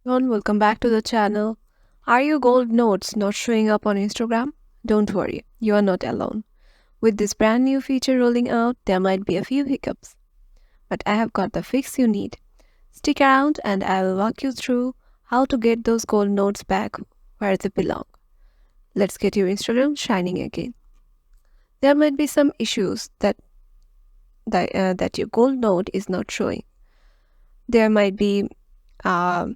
everyone, welcome back to the channel. Are your gold notes not showing up on Instagram? Don't worry, you are not alone. With this brand new feature rolling out, there might be a few hiccups, but I have got the fix you need. Stick around and I will walk you through how to get those gold notes back where they belong. Let's get your Instagram shining again. There might be some issues that your gold note is not showing. There might be uh,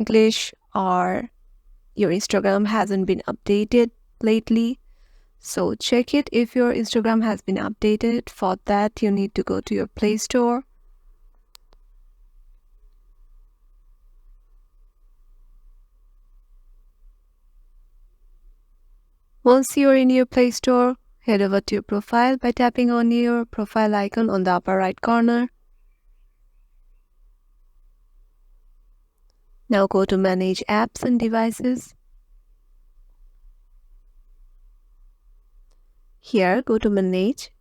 glitch or your Instagram hasn't been updated lately. So check it if your Instagram has been updated. For that, you need to go to your Play Store. Once you're in your Play Store, head over to your profile by tapping on your profile icon on the upper right corner. Now go to Manage Apps and Devices. Here, go to Manage.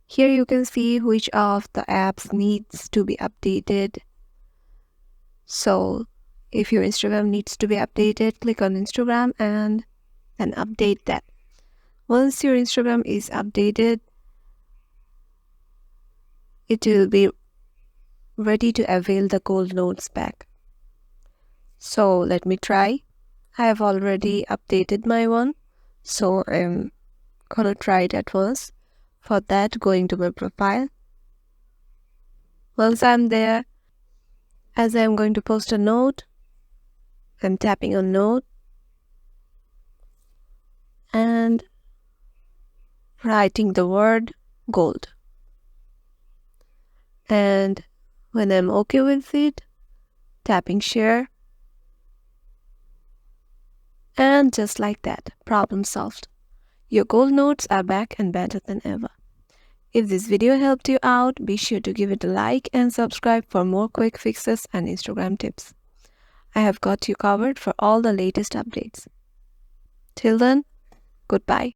Here you can see which of the apps needs to be updated. So if your Instagram needs to be updated, click on Instagram and then update that. Once your Instagram is updated, it will be ready to avail the gold notes back. So let me try. I have already updated my one, so I'm gonna try it at once. For that, going to my profile. Once I'm there, as I'm going to post a note, I'm tapping on note and writing the word gold. And when I'm okay with it, tapping share. And just like that, problem solved. Your gold notes are back and better than ever. If this video helped you out, be sure to give it a like and subscribe for more quick fixes and Instagram tips. I have got you covered for all the latest updates. Till then, goodbye.